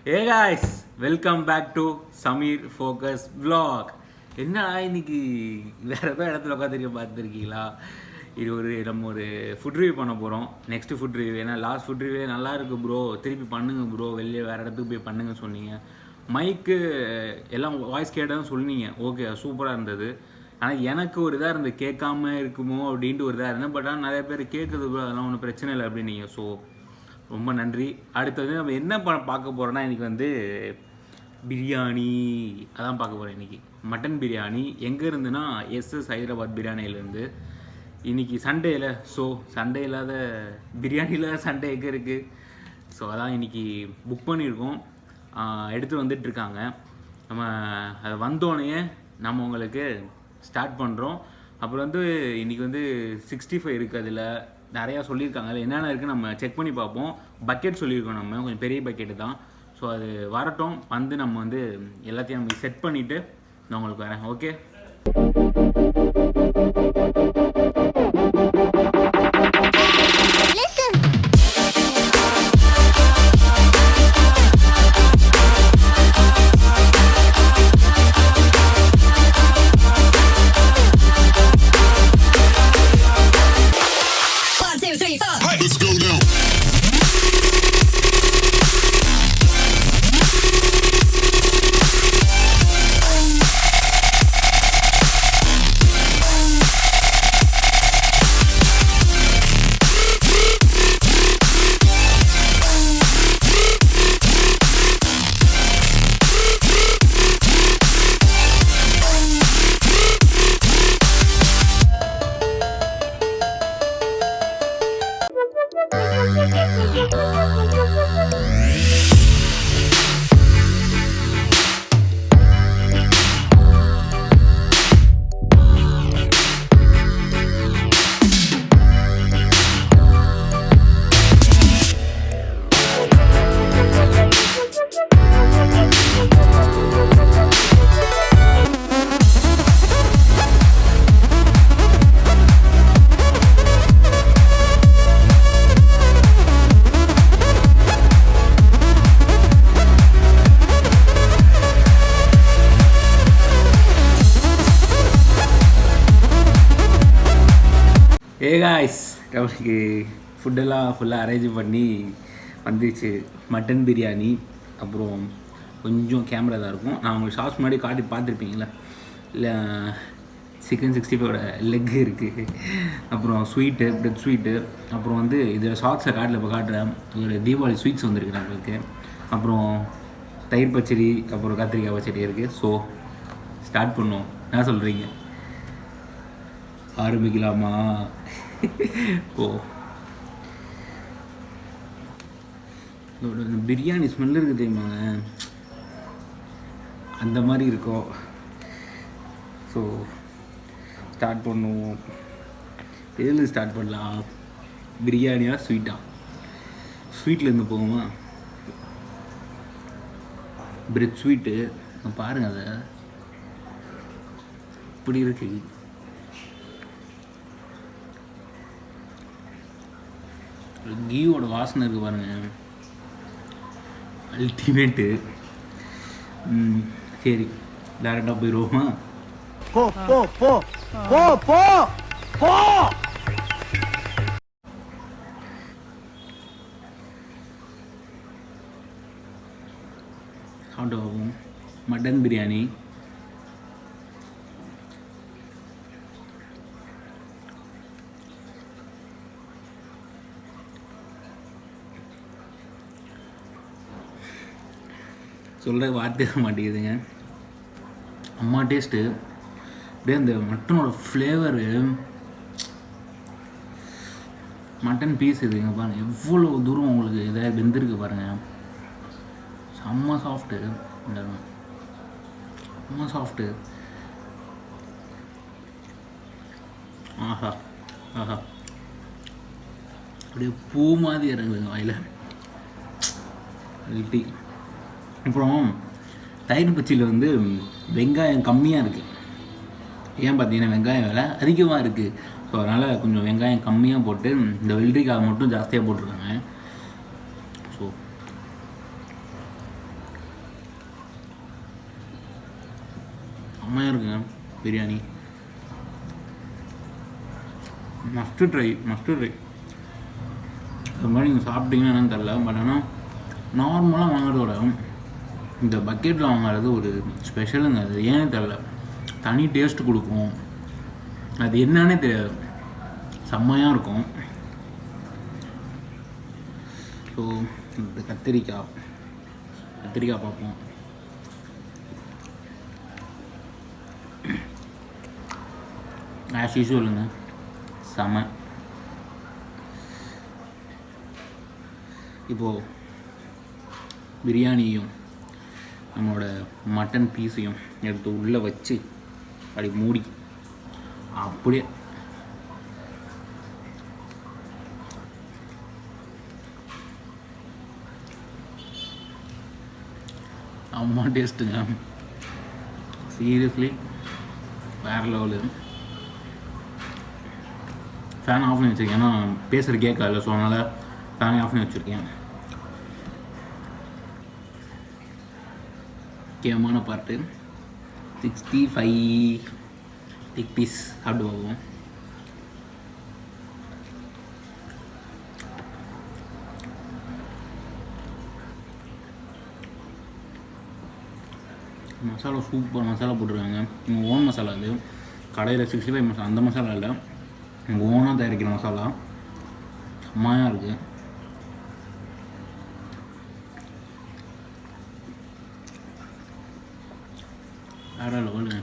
Hey guys, welcome back to Samir Focus Vlog. என்னடா இன்னைக்கு வேறு ஏதோ இடத்துல உட்காந்துருக்க பார்த்துருக்கீங்களா? நம்ம ஒரு ஃபுட் ரிவ்யூ பண்ண போகிறோம். நெக்ஸ்ட்டு ஃபுட் ரிவ்யூ, ஏன்னா லாஸ்ட் ஃபுட் ரிவ்யூ நல்லா இருக்குது ப்ரோ, திருப்பி பண்ணுங்க ப்ரோ, வெளியே வேறு இடத்துக்கு போய் பண்ணுங்க சொன்னீங்க. மைக்கு எல்லாம் வாய்ஸ் கேட்டதான் சொன்னீங்க, ஓகே சூப்பராக இருந்தது. ஆனால் எனக்கு ஒரு இதாக இருந்தது, கேட்காம இருக்குமோ அப்படின்ட்டு ஒரு இதாக இருந்தேன். பட் ஆனால் நிறைய பேர் கேட்குது ப்ரோ, அதெல்லாம் ஒன்றும் பிரச்சனை இல்லை அப்படின்னீங்க. ஸோ ரொம்ப நன்றி. அடுத்தது நம்ம என்ன பார்க்க போகிறோன்னா, இன்றைக்கி வந்து பிரியாணி அதான் பார்க்க போகிறேன். இன்றைக்கி மட்டன் பிரியாணி எங்கே இருந்துன்னா எஸ்எஸ் ஹைதராபாத் பிரியாணியிலேருந்து. இன்றைக்கி சண்டேயில், ஸோ சண்டே இல்லாத பிரியாணியில் சண்டே எங்கே இருக்குது? ஸோ அதான் இன்றைக்கி புக் பண்ணியிருக்கோம், எடுத்து வந்துட்டுருக்காங்க. நம்ம அதை வந்தோடனே நம்ம உங்களுக்கு ஸ்டார்ட் பண்ணுறோம். அப்புறம் வந்து இன்றைக்கி வந்து 65 இருக்குது, அதில் நிறையா சொல்லியிருக்காங்க. அதில் என்னென்ன இருக்குன்னு நம்ம செக் பண்ணி பார்ப்போம். பக்கெட் சொல்லியிருக்கோம், நம்ம கொஞ்சம் பெரிய பக்கெட்டு தான். ஸோ அது வரட்டும், வந்து நம்ம வந்து எல்லாத்தையும் நம்ம செட் பண்ணிவிட்டு நான் உங்களுக்கு வரேன். ஓகே, காய்ஸ் நம்மளுக்கு ஃபுட்டெல்லாம் ஃபுல்லாக அரேஞ்ச் பண்ணி வந்துச்சு. மட்டன் பிரியாணி, அப்புறம் கொஞ்சம் கேமரா தான் இருக்கும். நான் உங்களுக்கு ஷார்ட்ஸ் முன்னாடி காட்டி பார்த்துருப்பீங்களா, இல்லை சிக்கன் 65 லெக் இருக்குது, அப்புறம் ஸ்வீட்டு, பிரெட் ஸ்வீட்டு, அப்புறம் வந்து இதில் ஷார்ட்ஸை காட்டில் இப்போ காட்டுறேன். இதோட தீபாவளி ஸ்வீட்ஸ் வந்துருக்கு நம்மளுக்கு. அப்புறம் தயிர் பச்சடி, அப்புறம் கத்திரிக்காய் பச்சடி இருக்குது. ஸோ ஸ்டார்ட் பண்ணுவோம். என்ன சொல்கிறீங்க, ஆரம்பிக்கலாமா? ஓ, பிரியாணி ஸ்மெல் இருக்குது தெரியுமாங்க, அந்த மாதிரி இருக்கும். ஸோ ஸ்டார்ட் பண்ணுவோம். எதில் ஸ்டார்ட் பண்ணலாம், பிரியாணியா ஸ்வீட்டா? ஸ்வீட்லேருந்து போகுமா? பிரெட் ஸ்வீட்டு பாருங்கள், அதை இப்படி இருக்குது. கீயோட வாசனை இருக்குது பாருங்கள், அல்டிமேட்டு. சரி, டேரெக்டாக போயிடுவோமா? போ போ போ போ போ போ. சாப்பிட்டு பார்ப்போம். மட்டன் பிரியாணி சொல்கிற வார்த்தை மாட்டேங்குதுங்க. அம்மா டேஸ்ட்டு, அப்படியே அந்த மட்டனோட ஃப்ளேவரு, மட்டன் பீஸ் இதுங்க பாருங்கள், எவ்வளோ தூரம் உங்களுக்கு இதாக வெந்திருக்கு பாருங்கள். செம்ம சாஃப்ட்டு, செம்ம சாஃப்ட்டு. ஆஹா ஆஹா, அப்படியே பூ மாதிரி இறங்குதுங்க வாயில். அல்டி. அப்புறம் தயிர் பச்சியில் வந்து வெங்காயம் கம்மியாக இருக்குது. ஏன் பார்த்தீங்கன்னா வெங்காயம் விலை அதிகமாக இருக்குது. ஸோ அதனால் கொஞ்சம் வெங்காயம் கம்மியாக போட்டு இந்த வெள்ளரிக்காய் மட்டும் ஜாஸ்தியாக போட்டிருக்காங்க. ஸோ செம்மையாக இருக்குங்க பிரியாணி. Must try. அது மாதிரி நீங்கள் சாப்பிட்டீங்கன்னா என்னன்னு தெரில. பட் ஆனால் நார்மலாக வாங்குறதோட இந்த பக்கெட்டில் வாங்குறது ஒரு ஸ்பெஷலுங்க. அது ஏன்னே தெரில, தனி டேஸ்ட் கொடுக்கும். அது என்னன்னே தெரியாது, செம்மையாக இருக்கும். ஸோ இந்த கத்திரிக்காய் பார்ப்போம். ஆஸ் யூஷுவலுங்க செம. இப்போது பிரியாணியும் நம்மளோட மட்டன் பீஸையும் எடுத்து உள்ளே வச்சு அப்படி மூடி அப்படியே அம்மா டேஸ்ட்டுங்க. சீரியஸ்லி வேறு லெவலு. ஃபேன் ஆஃப் பண்ணி வச்சுருக்கேன், ஏன்னா பேசுகிற கேட்கல. ஸோ அதனால் ஃபேனே ஆஃப் பண்ணி வச்சுருக்கேன். முக்கியமான பார்ட்டு 65 டிக் பீஸ் சாப்பிட்டு போவோம். மசாலா சூப்பர் மசாலா போட்டிருக்காங்க. உங்கள் ஓன் மசாலா. அது கடையில் 65 மசாலா, அந்த மசாலா இல்லை, உங்கள் ஓனாக தயாரிக்கிற மசாலா. செம்மையாக இருக்குது. வேறு லெவலுங்க.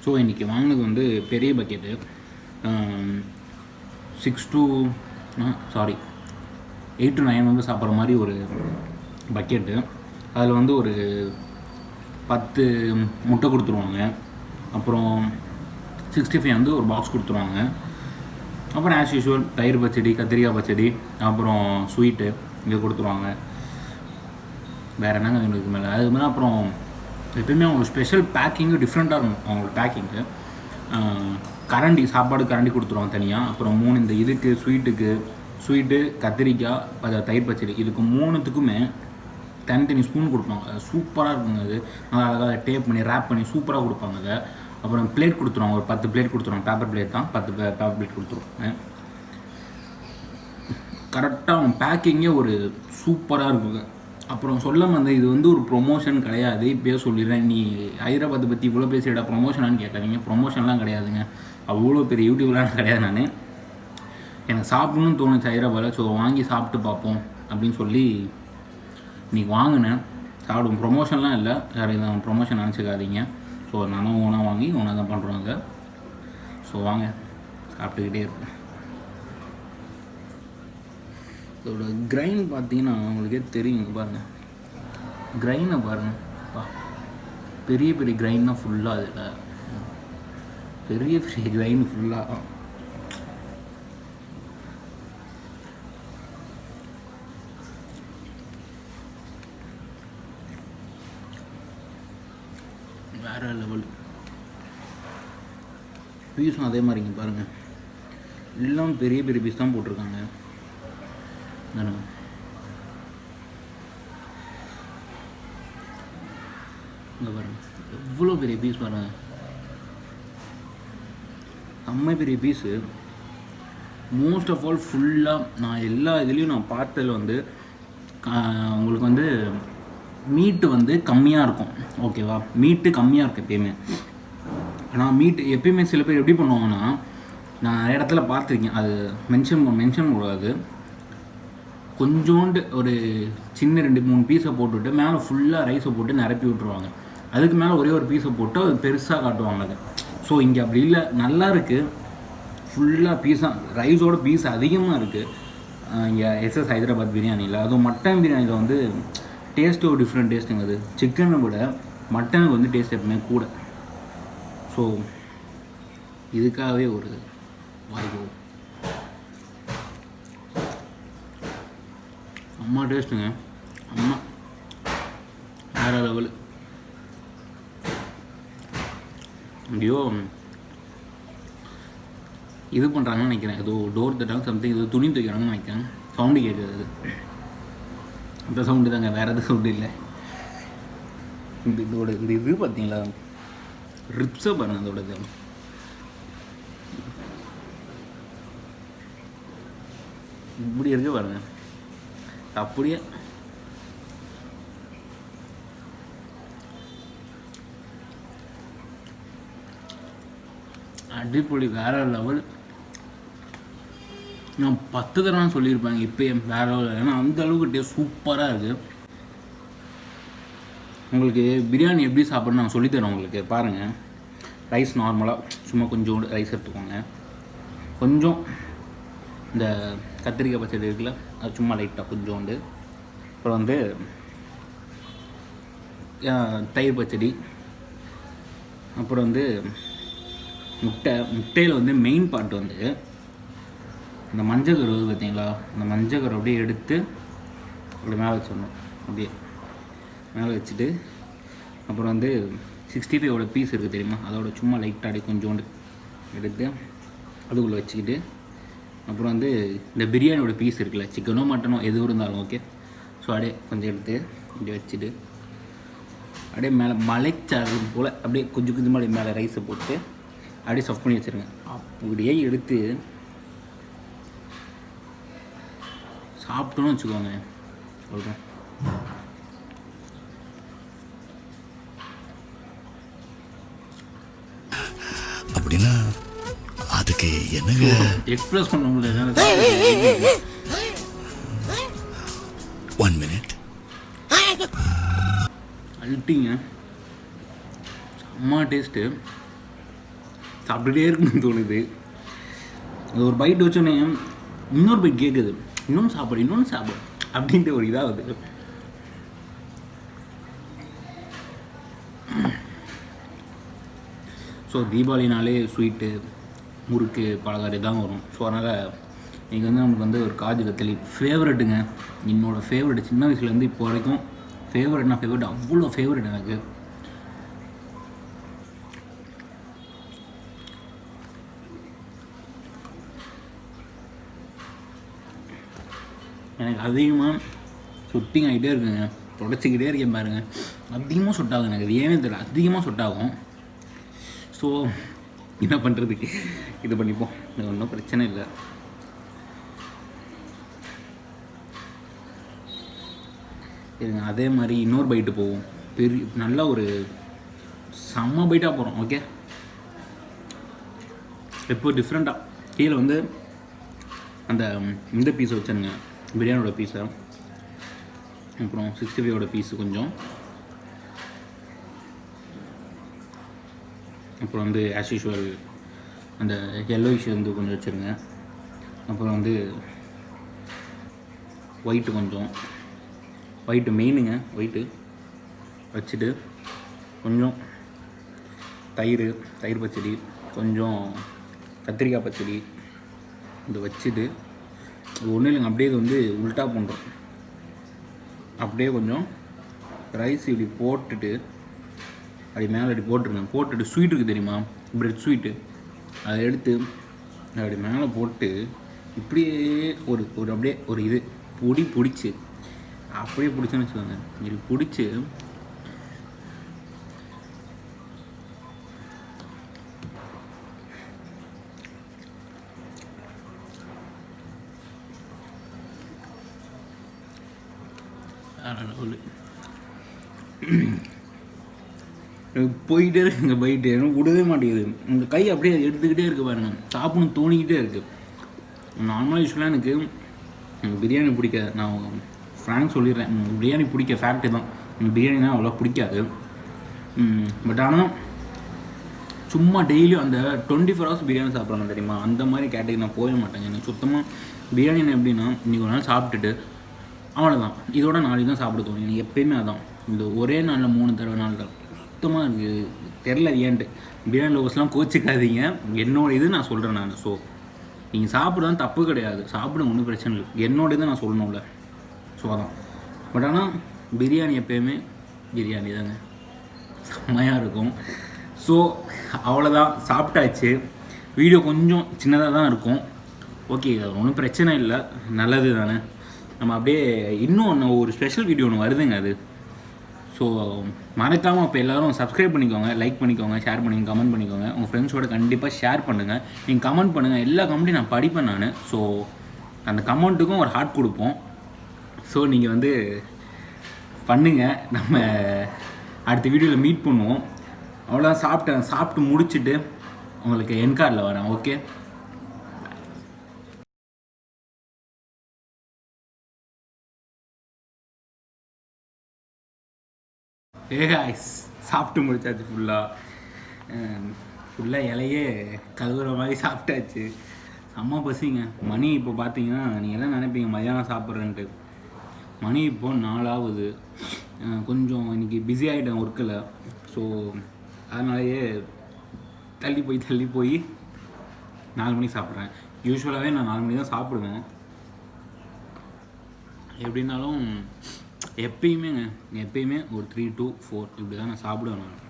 ஸோ இன்றைக்கி வாங்கினது வந்து பெரிய பக்கெட்டு, 8 to 9 வந்து சாப்பிட்ற மாதிரி ஒரு பக்கெட்டு. அதில் வந்து ஒரு 10 முட்டை கொடுத்துருவாங்க. அப்புறம் 65 வந்து ஒரு பாக்ஸ் கொடுத்துருவாங்க. அப்புறம் ஆஸ் யூஷுவல் தயிர் பச்சடி, கத்திரிக்காய் பச்சடி, அப்புறம் ஸ்வீட்டு இங்கே கொடுத்துருவாங்க. வேறு என்னங்க எங்களுக்கு மேலே அது மேலே. அப்புறம் எப்பயுமே அவங்களோட ஸ்பெஷல் பேக்கிங்கு டிஃப்ரெண்ட்டாக இருக்கும். அவங்களோட பேக்கிங்கு கரண்டி, சாப்பாடு கரண்டி கொடுத்துருவாங்க தனியாக. அப்புறம் 3 இந்த இதுக்கு ஸ்வீட்டு, கத்திரிக்காய், அது தயிர் பச்சடி, இதுக்கு 3த்துக்குமே தனித்தனி ஸ்பூன் கொடுப்பாங்க. சூப்பராக இருக்குங்க. அது நல்லா அழகாக டேப் பண்ணி ரேப் பண்ணி சூப்பராக கொடுப்பாங்க. அதை அப்புறம் பிளேட் கொடுத்துருவாங்க, ஒரு 10 பிளேட் கொடுத்துருவாங்க. பேப்பர் பிளேட் தான், 10 பேப்பர் பிளேட் கொடுத்துருவாங்க. கரெக்டாக அவங்க பேக்கிங்கே ஒரு சூப்பராக இருக்குங்க. அப்புறம் சொல்ல இது வந்து ஒரு ப்ரொமோஷன் கிடையாது. இப்போயே சொல்லிடுறேன், நீ ஹைதராபாத்தை பற்றி இவ்வளோ பேசிடா ப்ரொமோஷனான்னு கேட்காதீங்க. ப்ரொமோஷன்லாம் கிடையாதுங்க. அவ்வளோ பெரிய யூடியூப்லாம் கிடையாது. நான் எனக்கு சாப்பிடணும்னு தோணுச்சு ஹைதராபாத்தில். ஸோ வாங்கி சாப்பிட்டு பார்ப்போம் அப்படின்னு சொல்லி இன்றைக்கி வாங்கினேன். சாப்பிடுவோம். ப்ரொமோஷன்லாம் இல்லை, வேறு எதுவும் ப்ரொமோஷன் நினச்சிக்காதீங்க. ஸோ நானும் ஓனாக வாங்கி ஓனாக தான் பண்ணுறாங்க. ஸோ வாங்க சாப்பிட்டுக்கிட்டே இருப்பேன். இதோட கிரைன் பார்த்தீங்கன்னா உங்களுக்கே தெரியுங்க. பாருங்கள் கிரைனை பாருங்கள். பெரிய பெரிய கிரைன் தான் ஃபுல்லாக. அதில் பெரிய கிரைன் ஃபுல்லாக. வேறு லெவல். பீஸும் அதே மாதிரிங்க பாருங்கள், எல்லாம் பெரிய பெரிய பீஸ் தான் போட்டிருக்காங்க. இங்கே பாருங்கள் எவ்வளோ பெரிய பீஸ் பாருங்கள், செம்ம பெரிய பீஸு. மோஸ்ட் ஆஃப் ஆல் ஃபுல்லாக நான் எல்லா இதுலேயும் நான் பார்த்ததில் வந்து உங்களுக்கு வந்து மீட்டு வந்து கம்மியாக இருக்கும். ஓகேவா, மீட்டு கம்மியாக இருக்கும் எப்பயுமே. ஆனால் மீட்டு எப்பயுமே சில பேர் எப்படி பண்ணுவாங்கன்னா, நான் நிறைய இடத்துல பார்த்துருக்கேன், அது மென்ஷன் கூடாது, கொஞ்சோண்டு ஒரு சின்ன 2-3 பீஸை போட்டுவிட்டு மேலே ஃபுல்லாக ரைஸை போட்டு நிரப்பி விட்ருவாங்க. அதுக்கு மேலே ஒரே ஒரு பீஸை போட்டு அது பெருசாக காட்டுவாங்க அது. ஸோ இங்கே அப்படி இல்லை, நல்லா இருக்குது. ஃபுல்லாக பீஸாக ரைஸோட பீஸ் அதிகமாக இருக்குது இங்கே எஸ்எஸ் ஹைதராபாத் பிரியாணியில். அதுவும் மட்டன் பிரியாணியில் வந்து டேஸ்ட்டு ஒரு டிஃப்ரெண்ட் டேஸ்ட்டுங்க. அது சிக்கனை விட மட்டனுக்கு வந்து டேஸ்ட் எப்பவுமே கூட. ஸோ இதுக்காகவே ஒரு வாய்ப்பு. அம்மா டேஸ்ட்டுங்க, அம்மா வேறு லெவலு. ஐயோ இது பண்ணுறாங்கன்னு நினைக்கிறேன், ஏதோ டோர் தட்டாங்க சம்திங், ஏதோ துணி துவைக்கிறாங்கன்னு நினைக்கிறேன். சவுண்டு கேட்குது, அது அந்த சவுண்டு தாங்க, வேறு எதுவும் சவுண்டு இல்லை. இதோட இந்த இது பார்த்தீங்களா, ரிப்ஸை பாருங்கள். அதோட இது இப்படி இருக்கு பாருங்க. அப்படியே அடிப்பொலி, வேற லெவல். நான் 10 தடவை சொல்லியிருப்பாங்க இப்போ வேற லெவல். ஏன்னா அந்த அளவுக்கு டேஸ்ட் சூப்பராக இருக்குது. உங்களுக்கு பிரியாணி எப்படி சாப்பிட்ணும் நான் சொல்லித்தரேன் உங்களுக்கு. பாருங்கள், ரைஸ் நார்மலாக சும்மா கொஞ்சோண்டு ரைஸ் எடுத்துக்கோங்க. கொஞ்சம் இந்த கத்திரிக்காய் பச்சடி இருக்குல்ல, அது சும்மா லைட்டாக கொஞ்சோண்டு. அப்புறம் வந்து தயிர் பச்சடி. அப்புறம் வந்து முட்டையில் வந்து மெயின் பார்ட் வந்து இந்த மஞ்சள் கரு பார்த்தீங்களா, அந்த மஞ்சள் கரு அப்படியே எடுத்து அப்படி மேலே வச்சிடணும். அப்படியே மேலே வச்சுட்டு அப்புறம் வந்து 65 பீஸ் இருக்குது தெரியுமா, அதோட சும்மா லைட்டாக அப்படியே கொஞ்சோண்டு எடுத்து அதுக்குள்ளே வச்சுக்கிட்டு, அப்புறம் வந்து இந்த பிரியாணியோட பீஸ் இருக்குல்ல, சிக்கனோ மட்டனோ எதுவும் இருந்தாலும் ஓகே. ஸோ அப்படியே கொஞ்சம் எடுத்து இப்படி வச்சுட்டு அப்படியே மேலே மலைச்சாறு போல் அப்படியே கொஞ்சம் கொஞ்சமாக மேலே ரைஸை போட்டு அப்படியே ஸ்டஃப் பண்ணி வச்சுருங்க. அப்படியே எடுத்து சாப்பிட்டோன்னு வச்சுக்கோங்க. சொல்கிறேன், அப்படின்னா அதுக்கு என்னங்க எக்ஸ்பிரஸ் பண்ண முடியல. 1 minute. அல்ட்டிங்க, செம்ம டேஸ்ட்டு. சாப்பிட்டுட்டே இருக்குன்னு தோணுது. அது ஒரு பைட் வச்சோன்னே இன்னொரு பைட் கேட்குது, இன்னொன்று சாப்பிடு அப்படின்ட்டு ஒரு இதாகுது. ஸோ தீபாவளினாலே ஸ்வீட்டு, முறுக்கு, பலகாரி தான் வரும். ஸோ அதனால் இன்றைக்கி வந்து நமக்கு வந்து ஒரு காஜு கத்தலி ஃபேவரெட்டுங்க. என்னோடய ஃபேவரெட் சின்ன வயசுலேருந்து இப்போ வரைக்கும் ஃபேவரெட் அவ்வளோ ஃபேவரெட் எனக்கு. எனக்கு அதிகமாக சொட்டிங் ஆகிட்டே இருக்குங்க, தொடச்சிக்கிட்டே இருக்கேன் பாருங்கள். அதிகமாக சொட்டாகும் எனக்கு, அது ஏனே தெரியல, அதிகமாக சொட்டாகும். ஸோ என்ன பண்ணுறதுக்கு, இது பண்ணிப்போம், இது ஒன்றும் பிரச்சனை இல்லை. இருங்க, அதே மாதிரி இன்னொரு பைட்டு போவோம். நல்லா ஒரு செம்ம பைட்டாக போகிறோம். ஓகே, இப்போ டிஃப்ரெண்ட்டாக கீழே வந்து அந்த இந்த பீஸை வச்சுருங்க, பிரியாணியோட பீஸை. அப்புறம் 65 பீஸு கொஞ்சம். அப்புறம் வந்து ஆஸ் யூஷுவல் அந்த எல்லோயிஷ் வந்து கொஞ்சம் வச்சுருங்க. அப்புறம் வந்து ஒயிட்டு கொஞ்சம், ஒயிட்டு மெயினுங்க, ஒயிட்டு வச்சுட்டு கொஞ்சம் தயிர் பச்சடி, கொஞ்சம் கத்திரிக்காய் பச்சடி இது வச்சுட்டு, இது ஒன்றும் இல்லைங்க, அப்படியே இது வந்து உல்ட்டா பண்ணுறோம். அப்படியே கொஞ்சம் ரைஸ் இப்படி போட்டுட்டு அப்படி மேலே அப்படி போட்டுட்டு ஸ்வீட் இருக்குது தெரியுமா, பிரெட் ஸ்வீட்டு, அதை எடுத்து அப்படி மேலே போட்டு இப்படியே ஒரு அப்படியே ஒரு இது பிடிச்சி அப்படியே பிடிச்சோன்னு வச்சுக்கோங்க. இது பிடிச்சி போயிட்டே இருக்குங்க பைட்டு, எனக்கு விடவே மாட்டேங்குது. இந்த கை அப்படியே எடுத்துக்கிட்டே இருக்குது பாருங்க, சாப்பிடணும் தோணிக்கிட்டே இருக்குது. நார்மலாக யூஸ்வலாக எனக்கு பிரியாணி பிடிக்காது, நான் ஃப்ராங்க் சொல்லிடுறேன், பிரியாணி பிடிக்க ஃபேக்ட்டு தான், பிரியாணினா அவ்வளோ பிடிக்காது. பட் ஆனால் சும்மா டெய்லியும் அந்த 24 hours பிரியாணி சாப்பிட்றாங்க தெரியுமா, அந்த மாதிரி கேட்டகரி நான் போக மாட்டேங்க. எனக்கு சுத்தமாக பிரியாணி எப்படின்னா, இன்றைக்கி ஒரு நாள் சாப்பிட்டுட்டு அவ்வளோதான், இதோட நாளைக்கு தான் சாப்பிட தோணும் எனக்கு எப்பயுமே. அதான் இந்த ஒரே நாளில் 3 தடவை 4 தடவை சுத்தமாக இருக்குது தெரில ஏன்ட்டு. பிரியாணி லவர்ஸ்லாம் கோச்சிக்காதீங்க, என்னோட இது நான் சொல்கிறேன் நான். ஸோ நீங்கள் சாப்பிட்றது தப்பு கிடையாது, சாப்பிட ஒன்றும் பிரச்சனை இல்லை, என்னோட இதை நான் சொல்லணும்ல. ஸோ அதான். பட் ஆனால் பிரியாணி எப்போயுமே பிரியாணி தாங்க, செம்மையாக இருக்கும். ஸோ அவ்வளோதான், சாப்பிட்டாச்சு. வீடியோ கொஞ்சம் சின்னதாக தான் இருக்கும், ஓகே, அது ஒன்றும் பிரச்சனை இல்லை, நல்லது தானே. நம்ம அப்படியே இன்னும் ஒரு ஸ்பெஷல் வீடியோ ஒன்று வருதுங்க அது. ஸோ மறக்காமல் இப்போ எல்லோரும் சப்ஸ்கிரைப் பண்ணிக்கோங்க, லைக் பண்ணிக்கோங்க, ஷேர் பண்ணிக்கோங்க, கமெண்ட் பண்ணிக்கோங்க. உங்கள் ஃப்ரெண்ட்ஸோட கண்டிப்பாக ஷேர் பண்ணுங்கள். நீங்கள் கமெண்ட் பண்ணுங்கள், எல்லா கமெண்ட்டையும் நான் படிப்பேன் நான். ஸோ அந்த கமெண்ட்டுக்கும் ஒரு ஹார்ட் கொடுப்போம். ஸோ நீங்கள் வந்து பண்ணுங்கள். நம்ம அடுத்த வீடியோவில் மீட் பண்ணுவோம். அவ்வளோதான். சாப்பிட்டு முடிச்சுட்டு உங்களுக்கு என் கார்டில் வரேன். ஓகே. காய்ஸ், சாப்பிட்டு முடிச்சாச்சு. ஃபுல்லாக இலையே கழுவுற மாதிரி சாப்பிட்டாச்சு. செம்ம பசிங்க. மணி இப்போ பார்த்தீங்கன்னா நீங்கள் எல்லாம் நினைப்பீங்க மதியானம் சாப்பிட்றேன்ட்டு. மணி இப்போ 4 ஆகுது. கொஞ்சம் இன்றைக்கி பிஸி ஆகிட்டேன் ஒர்க்கில். ஸோ அதனாலேயே தள்ளி போய் 4 மணிக்கு சாப்பிட்றேன். யூஸ்வலாகவே நான் 4 மணி தான் சாப்பிடுவேன். எப்படின்னாலும் எப்பயுமே ஒரு 3 to 4 இப்படி தான் நான் சாப்பிடுவேன். நான்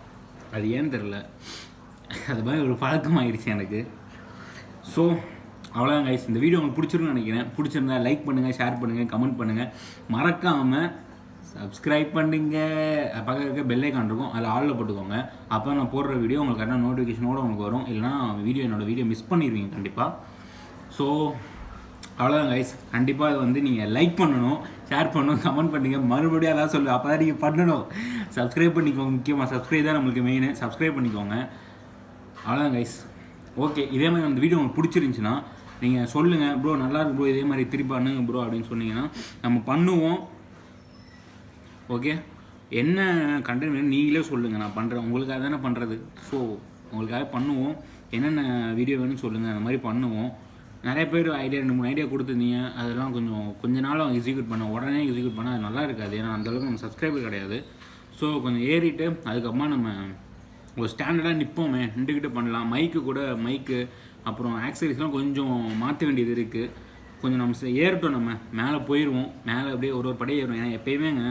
அது ஏன்னு தெரில, அது மாதிரி ஒரு பழக்கமாகிடுச்சு எனக்கு. ஸோ அவ்வளோதான் கைஸ். இந்த வீடியோ உங்களுக்கு பிடிச்சிருக்குன்னு நினைக்கிறேன். பிடிச்சிருந்தா லைக் பண்ணுங்கள், ஷேர் பண்ணுங்கள், கமெண்ட் பண்ணுங்கள். மறக்காமல் சப்ஸ்கிரைப் பண்ணுங்க. பக்கத்தில் இருக்க பெல் ஐக்கான் இருக்கும், அதில் ஆளில் போட்டுக்கோங்க. அப்போ நான் போடுற வீடியோ உங்களுக்கு கரெக்டாக நோட்டிஃபிகேஷனோடு உங்களுக்கு வரும். இல்லைனா என்னோடய வீடியோ மிஸ் பண்ணிடுவீங்க கண்டிப்பாக. ஸோ அவ்வளோதான் கைஸ். கண்டிப்பாக அது வந்து நீங்கள் லைக் பண்ணணும், ஷேர் பண்ணணும், கமெண்ட் பண்ணுங்கள். மறுபடியும் அதான் சொல்லுவேன், அப்போ தான் நீங்கள் பண்ணணும். சப்ஸ்கிரைப் பண்ணிக்கோங்க. முக்கியமாக சப்ஸ்கிரைப் தான் நம்மளுக்கு மெயின். சப்ஸ்கிரைப் பண்ணிக்கோங்க. அவ்வளோதான் கைஸ். ஓகே. இதே மாதிரி அந்த வீடியோ உங்களுக்கு பிடிச்சிருந்துச்சின்னா நீங்கள் சொல்லுங்கள், ப்ரோ நல்லா இருக்கு ப்ரோ, இதே மாதிரி திருப்பி பண்ணுங்க ப்ரோ அப்படின்னு சொன்னீங்கன்னா நம்ம பண்ணுவோம். ஓகே. என்ன கண்டென்ட் நீங்களே சொல்லுங்கள், நான் பண்ணுறேன். உங்களுக்காக தானே பண்ணுறது. ஸோ உங்களுக்காக பண்ணுவோம். என்னென்ன வீடியோ வேணும்னு சொல்லுங்கள், அந்த மாதிரி பண்ணுவோம். நிறைய பேர் 2-3 ஐடியா கொடுத்துருந்தீங்க. அதெல்லாம் கொஞ்ச நாள் எக்ஸிக்யூட் உடனே எக்ஸிக்யூட் பண்ணால் அது நல்லா இருக்காது. ஏன்னா அந்தளவுக்கு நம்ம சப்ஸ்கிரைபர் கிடையாது. ஸோ கொஞ்சம் ஏறிட்டு அதுக்கப்புறமா நம்ம ஒரு ஸ்டாண்டர்டாக நின்றுக்கிட்டு பண்ணலாம். மைக்கு அப்புறம் ஆக்சரிஸ்லாம் கொஞ்சம் மாற்ற வேண்டியது இருக்குது. கொஞ்சம் நம்ம ஏறட்டும், நம்ம மேலே போயிடுவோம். மேலே அப்படியே ஒரு படி ஏறும். ஏன்னா எப்போயுமேங்க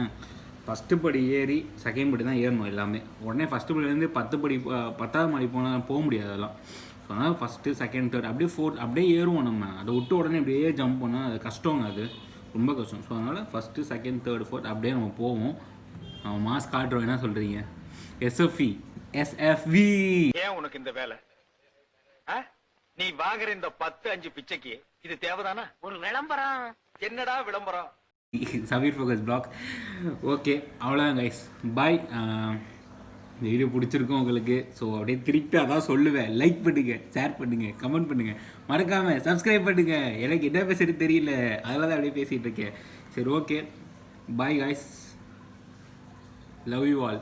ஃபஸ்ட்டு படி ஏறி செகண்ட் படி தான் ஏறணும் எல்லாமே. உடனே ஃபஸ்ட்டு படியிலேருந்து 10வது மாடி போக முடியாது அதெல்லாம். ஸோ அதனால் ஃபஸ்ட்டு, செகண்ட், தேர்ட் அப்படியே 4th அப்படியே ஏறுவோம். நம்ம அதை விட்டு உடனே அப்படியே ஜம்ப் பண்ணால் அது கஷ்டங்க, அது ரொம்ப கஷ்டம். ஸோ அதனால் ஃபஸ்ட்டு, செகண்ட், தேர்ட், ஃபோர்த் அப்படியே நம்ம போவோம். நம்ம மாஸ்க் காட்டுறோம். என்ன சொல்கிறீங்க? SFV ஏன் உனக்கு இந்த வேலை? நீ வாங்குற இந்த 10-5 பிச்சைக்கு இது தேவைதானா? ஒரு விளம்பரம். என்னடா விளம்பரம்? Sameer focus black. ஓகே, அவ்வளோதான் கைஸ். பாய். இந்த வீடியோ பிடிச்சிருக்கும் உங்களுக்கு. ஸோ அப்படியே திருப்பி அதான் சொல்லுவேன், லைக் பண்ணுங்கள், ஷேர் பண்ணுங்கள், கமெண்ட் பண்ணுங்கள், மறக்காமல் சப்ஸ்கிரைப் பண்ணுங்கள். எனக்கு என்ன பேசுறது தெரியல, அதெல்லாம் தான் அப்படியே பேசிகிட்டு இருக்கேன். சரி, okay, bye guys, love you all.